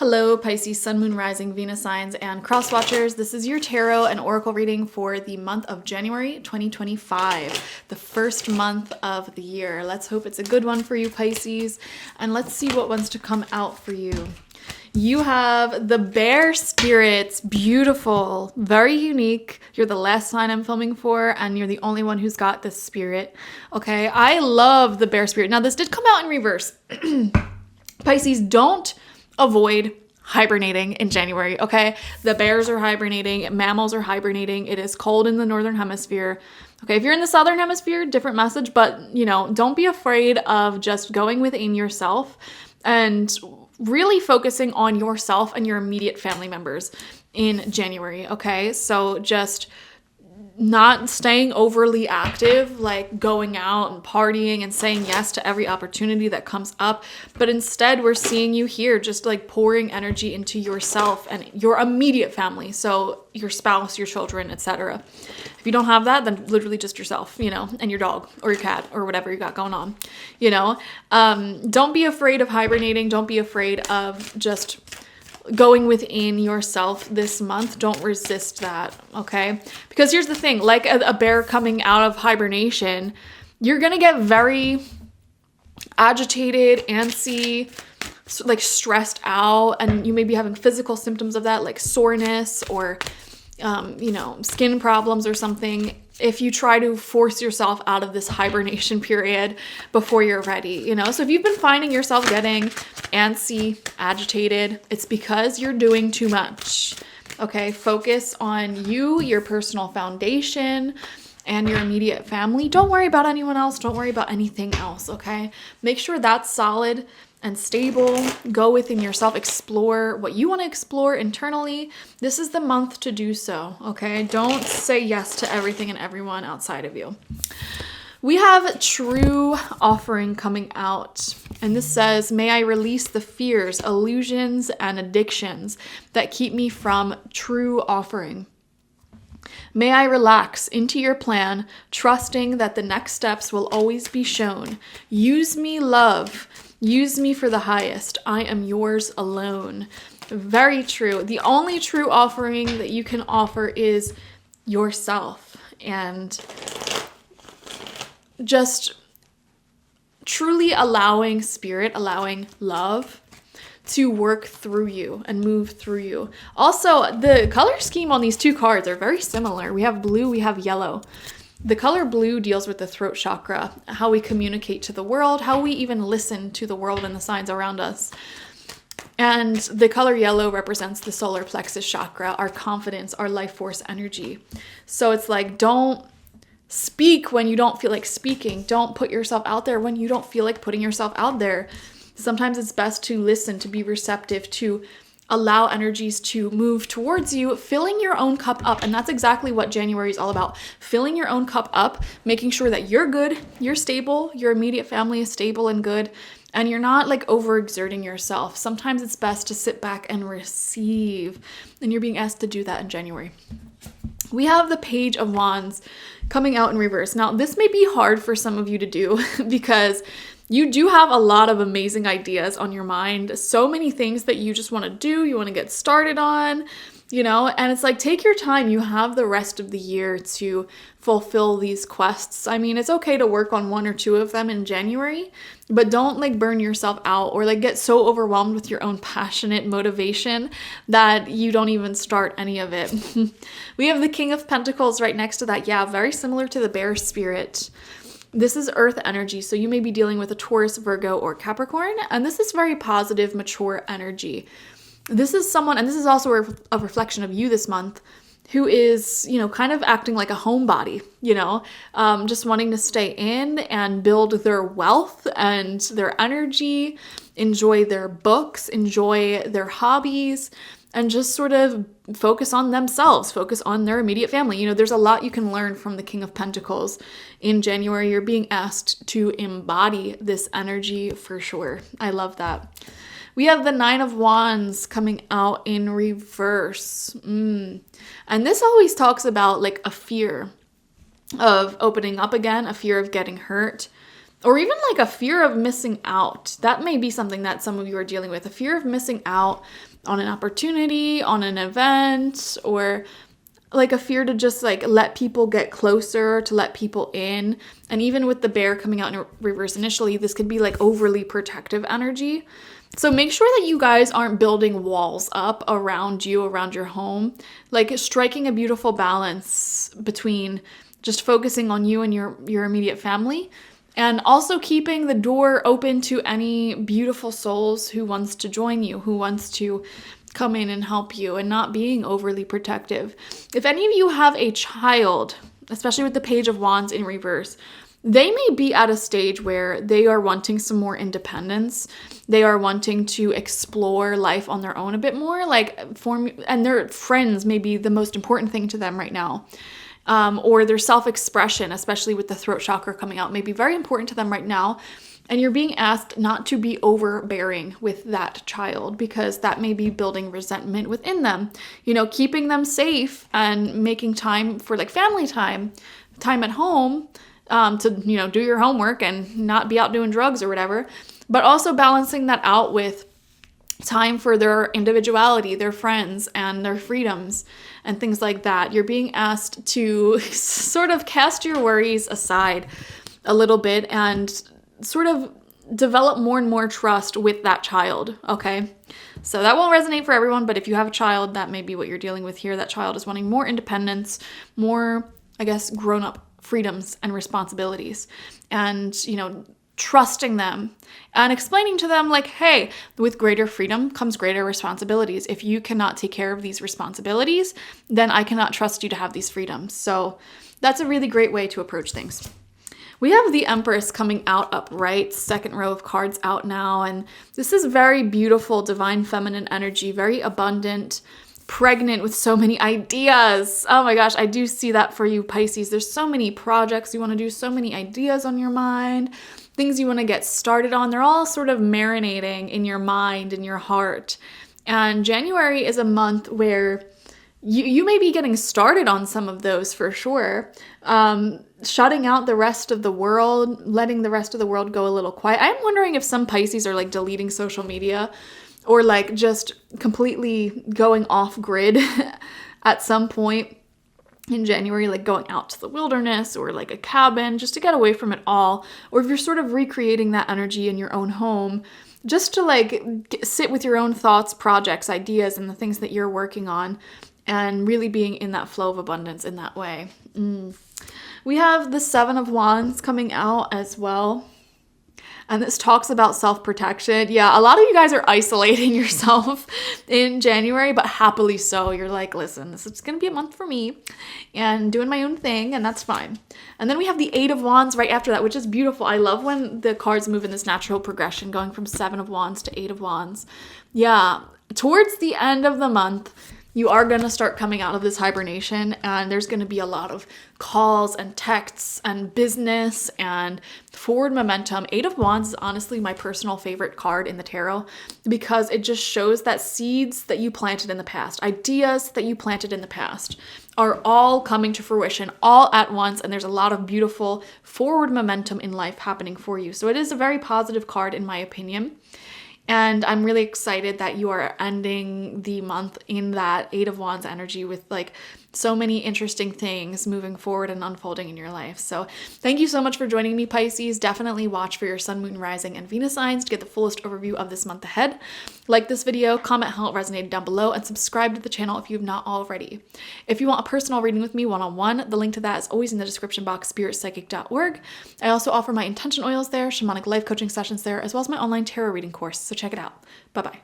Hello, Pisces, Sun, Moon, Rising, Venus signs, and cross watchers. This is your tarot and oracle reading for the month of January 2025, the first month of the year. Let's hope it's a good one for you, Pisces, and let's see what wants to come out for you. You have the bear spirits. Beautiful, very unique. You're the last sign I'm filming for, and you're the only one who's got this spirit. Okay, I love the bear spirit. Now, this did come out in reverse. Pisces, don't avoid hibernating in January, okay? The bears are hibernating, mammals are hibernating. It is cold in the northern hemisphere. Okay, if you're in the southern hemisphere, different message, but don't be afraid of just going within yourself and really focusing on yourself and your immediate family members in January, okay? So just not staying overly active, like going out and partying and saying yes to every opportunity that comes up. But instead, we're seeing you here just like pouring energy into yourself and your immediate family. So your spouse, your children, etc. If you don't have that, then literally just yourself, and your dog or your cat or whatever you got going on, Don't be afraid of hibernating. Don't be afraid of just going within yourself this month. Don't resist that, okay? Because here's the thing, like a bear coming out of hibernation, you're gonna get very agitated, antsy, like stressed out, and you may be having physical symptoms of that, like soreness or skin problems or something, if you try to force yourself out of this hibernation period before you're ready, So if you've been finding yourself getting antsy, agitated, it's because you're doing too much, okay? Focus on you, your personal foundation, and your immediate family. Don't worry about anyone else. Don't worry about anything else, okay? Make sure that's solid and stable. Go within yourself, explore what you want to explore internally. This is the month to do so, okay? Don't say yes to everything and everyone outside of you. We have true offering coming out, and this says, may I release the fears, illusions, and addictions that keep me from true offering. May I relax into your plan, trusting that the next steps will always be shown. Use me, love. Use me for the highest. I am yours alone. Very true. The only true offering that you can offer is yourself, and just truly allowing spirit, allowing love to work through you and move through you. Also, the color scheme on these two cards are very similar. We have blue, we have yellow. The color blue deals with the throat chakra, how we communicate to the world, how we even listen to the world and the signs around us. And the color yellow represents the solar plexus chakra, our confidence, our life force energy. So it's like, don't speak when you don't feel like speaking. Don't put yourself out there when you don't feel like putting yourself out there. Sometimes it's best to listen, to be receptive, to allow energies to move towards you, filling your own cup up. And that's exactly what January is all about. Filling your own cup up, making sure that you're good, you're stable, your immediate family is stable and good, and you're not like overexerting yourself. Sometimes it's best to sit back and receive, and you're being asked to do that in January. We have the Page of Wands coming out in reverse. Now, this may be hard for some of you to do because you do have a lot of amazing ideas on your mind, so many things that you just want to do, you want to get started on, and it's like, take your time. You have the rest of the year to fulfill these quests. I mean, it's okay to work on one or two of them in January, but don't like burn yourself out or like get so overwhelmed with your own passionate motivation that you don't even start any of it. We have the King of Pentacles right next to that. Yeah, very similar to the bear spirit. This is earth energy, so you may be dealing with a Taurus, Virgo, or Capricorn, and this is very positive, mature energy. This is someone, and this is also a reflection of you this month, who is, kind of acting like a homebody, just wanting to stay in and build their wealth and their energy, enjoy their books, enjoy their hobbies, and just sort of focus on themselves, focus on their immediate family. There's a lot you can learn from the King of Pentacles. In January, you're being asked to embody this energy for sure. I love that. We have the Nine of Wands coming out in reverse. And this always talks about like a fear of opening up again, a fear of getting hurt, or even like a fear of missing out. That may be something that some of you are dealing with, a fear of missing out, on an opportunity, on an event, or like a fear to just like let people get closer, to let people in. And even with the bear coming out in reverse initially, this could be like overly protective energy. So make sure that you guys aren't building walls up around you, around your home, like striking a beautiful balance between just focusing on you and your immediate family, and also keeping the door open to any beautiful souls who wants to join you, who wants to come in and help you, and not being overly protective. If any of you have a child, especially with the Page of Wands in reverse, they may be at a stage where they are wanting some more independence. They are wanting to explore life on their own a bit more, and their friends may be the most important thing to them right now. Or their self-expression, especially with the throat chakra coming out, may be very important to them right now. And you're being asked not to be overbearing with that child, because that may be building resentment within them. Keeping them safe and making time for like family time at home, to, do your homework and not be out doing drugs or whatever, but also balancing that out with time for their individuality, their friends, and their freedoms and things like that. You're being asked to sort of cast your worries aside a little bit and sort of develop more and more trust with that child, okay? So that won't resonate for everyone, but if you have a child, that may be what you're dealing with here. That child is wanting more independence, more, I guess, grown-up freedoms and responsibilities, and, trusting them and explaining to them like, hey, with greater freedom comes greater responsibilities. If you cannot take care of these responsibilities, then I cannot trust you to have these freedoms. So that's a really great way to approach things. We have the Empress coming out upright, second row of cards out now, and this is very beautiful, divine feminine energy, very abundant, pregnant with so many ideas. Oh my gosh, I do see that for you, Pisces. There's so many projects you want to do, so many ideas on your mind, things you want to get started on. They're all sort of marinating in your mind and your heart. And January is a month where you may be getting started on some of those for sure. Shutting out the rest of the world, letting the rest of the world go a little quiet. I'm wondering if some Pisces are like deleting social media, or like just completely going off grid at some point in January, like going out to the wilderness or like a cabin just to get away from it all. Or if you're sort of recreating that energy in your own home, just to like sit with your own thoughts, projects, ideas, and the things that you're working on, and really being in that flow of abundance in that way. We have the Seven of Wands coming out as well. And this talks about self-protection. Yeah, a lot of you guys are isolating yourself in January, but happily so. You're like, listen, this is going to be a month for me and doing my own thing, and that's fine. And then we have the Eight of Wands right after that, which is beautiful. I love when the cards move in this natural progression, going from Seven of Wands to Eight of Wands. Yeah, towards the end of the month, you are going to start coming out of this hibernation, and there's going to be a lot of calls and texts and business and forward momentum. Eight of Wands is honestly my personal favorite card in the tarot, because it just shows that seeds that you planted in the past, ideas that you planted in the past, are all coming to fruition all at once, and there's a lot of beautiful forward momentum in life happening for you. So it is a very positive card in my opinion. And I'm really excited that you are ending the month in that Eight of Wands energy with like so many interesting things moving forward and unfolding in your life. So thank you so much for joining me, Pisces. Definitely watch for your sun, moon, rising, and Venus signs to get the fullest overview of this month ahead. Like this video, comment how it resonated down below, and subscribe to the channel if you've not already. If you want a personal reading with me one-on-one, the link to that is always in the description box, spiritpsychic.org. I also offer my intention oils there, shamanic life coaching sessions there, as well as my online tarot reading course. So check it out. Bye-bye.